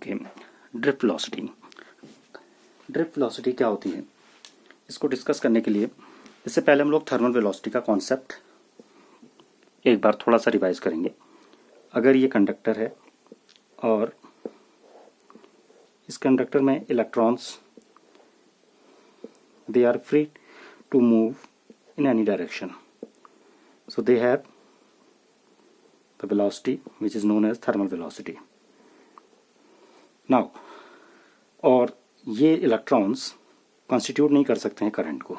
Okay, drift velocity. Drift velocity क्या होती है, इसको डिस्कस करने के लिए इससे पहले हम लोग थर्मल वेलोसिटी का कॉन्सेप्ट एक बार थोड़ा सा रिवाइज करेंगे। अगर ये कंडक्टर है और इस कंडक्टर में electrons they are free to move in any direction, so they have the velocity which is known as thermal velocity. Now, और ये इलेक्ट्रॉन्स कॉन्स्टिट्यूट नहीं कर सकते हैं करंट को,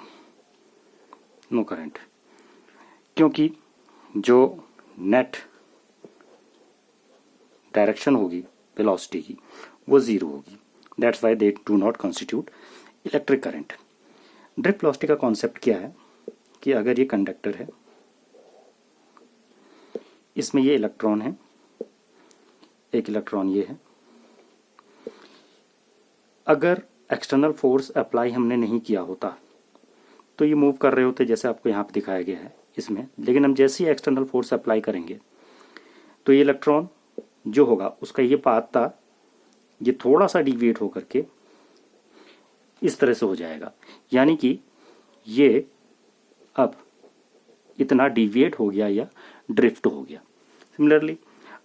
नो करंट, क्योंकि जो नेट डायरेक्शन होगी वेलोसिटी की वो ज़ीरो होगी। That's why they do not constitute electric current. Drift velocity का कॉन्सेप्ट क्या है कि अगर ये कंडक्टर है, इसमें ये इलेक्ट्रॉन है, एक इलेक्ट्रॉन ये है, अगर एक्सटर्नल फोर्स अप्लाई हमने नहीं किया होता तो ये मूव कर रहे होते जैसे आपको यहाँ पे दिखाया गया है इसमें, लेकिन हम जैसे ही एक्सटर्नल फोर्स अप्लाई करेंगे तो ये इलेक्ट्रॉन जो होगा उसका ये पाथ था, ये थोड़ा सा डिविएट होकर के इस तरह से हो जाएगा, यानी कि ये अब इतना डिविएट हो गया या ड्रिफ्ट हो गया। सिमिलरली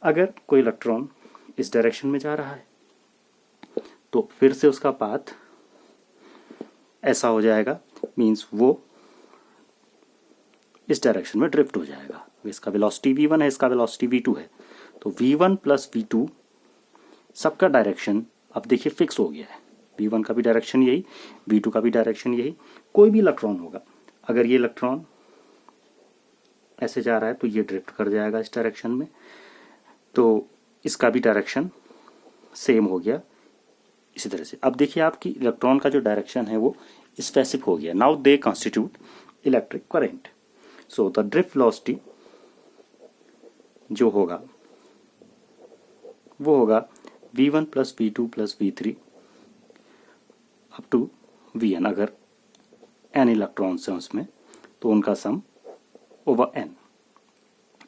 अगर कोई इलेक्ट्रॉन इस डायरेक्शन में जा रहा है तो फिर से उसका पाथ ऐसा हो जाएगा, मींस वो इस डायरेक्शन में ड्रिफ्ट हो जाएगा। इसका वेलोसिटी v1 है, इसका वेलोसिटी v2 है, तो v1 प्लस v2 सबका डायरेक्शन अब देखिए फिक्स हो गया है। v1 का भी डायरेक्शन यही, v2 का भी डायरेक्शन यही। कोई भी इलेक्ट्रॉन होगा, अगर ये इलेक्ट्रॉन ऐसे जा रहा है तो ये ड्रिफ्ट कर जाएगा इस डायरेक्शन में, तो इसका भी डायरेक्शन सेम हो गया इसी तरह से। अब देखिए आपकी इलेक्ट्रॉन का जो डायरेक्शन है वो स्पेसिफिक हो गया। Now they constitute electric current. So the drift velocity जो होगा वो होगा v1 plus v2 plus v3 up to vn। अगर n इलेक्ट्रॉन्स हैं उसमें तो उनका सम ओवर n।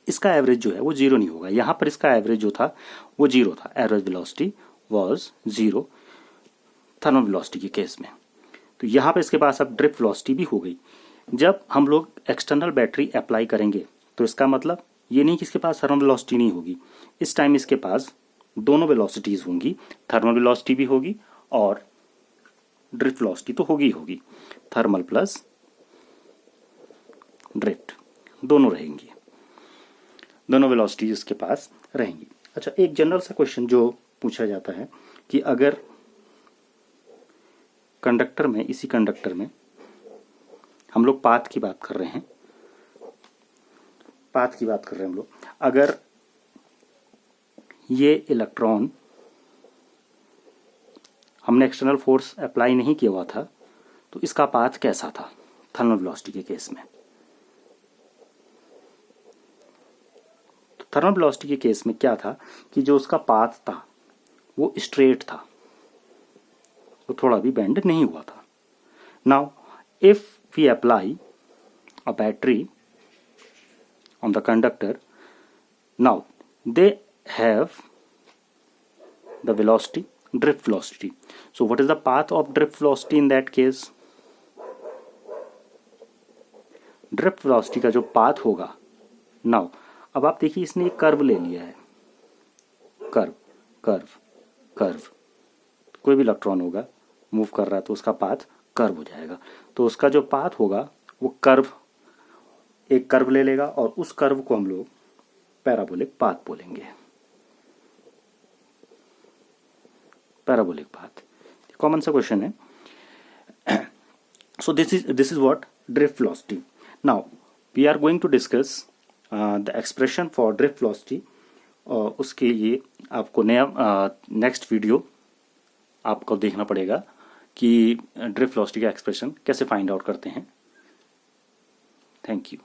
इसका एवरेज जो है वो जीरो नहीं होगा। यहाँ पर इसका एवरेज जो था वो जीरो था, average velocity was zero thermal velocity के केस में। तो यहाँ पर इसके पास अब ड्रिफ्ट वेलोसिटी भी हो गई। जब हम लोग एक्सटर्नल बैटरी अप्लाई करेंगे तो इसका मतलब ये नहीं कि इसके पास थर्मल वेलोसिटी नहीं होगी, इस टाइम इसके पास दोनों वेलोसिटीज होंगी, थर्मल वेलोसिटी भी होगी और ड्रिफ्ट वेलोसिटी तो होगी, थर्मल प्लस ड्रिफ्ट दोनों रहेंगी, दोनों वेलोसिटी इसके पास रहेंगी। अच्छा, एक जनरल सा क्वेश्चन जो पूछा जाता है कि अगर कंडक्टर में, इसी कंडक्टर में हम लोग पाथ की बात कर रहे हैं, हम लोग, अगर ये इलेक्ट्रॉन हमने एक्सटर्नल फोर्स अप्लाई नहीं किया हुआ था तो इसका पाथ कैसा था थर्मल वेलोसिटी के केस में। तो थर्मल वेलोसिटी के केस में क्या था कि जो उसका पाथ था वो स्ट्रेट था, तो थोड़ा भी बेंड नहीं हुआ था। Now if we apply a battery on the conductor, now they have the velocity, drift velocity. So what is the path of drift velocity in that case? Drift velocity का जो path होगा, now अब आप देखिए इसने एक curve ले लिया है, कर्व। कोई भी इलेक्ट्रॉन होगा मूव कर रहा है तो उसका पाथ कर्व हो जाएगा। तो उसका जो पाथ होगा वो कर्व, एक कर्व ले लेगा और उस कर्व को हम लोग पैराबोलिक पाथ बोलेंगे, पैराबोलिक पाथ। कॉमन सा क्वेश्चन है। So this is what drift velocity. Now we are going to discuss the expression for drift velocity. उसके लिए आपको नया नेक्स्ट वीडियो आपको देखना पड़ेगा कि ड्रिफ्ट वेलोसिटी का एक्सप्रेशन कैसे फाइंड आउट करते हैं। Thank you.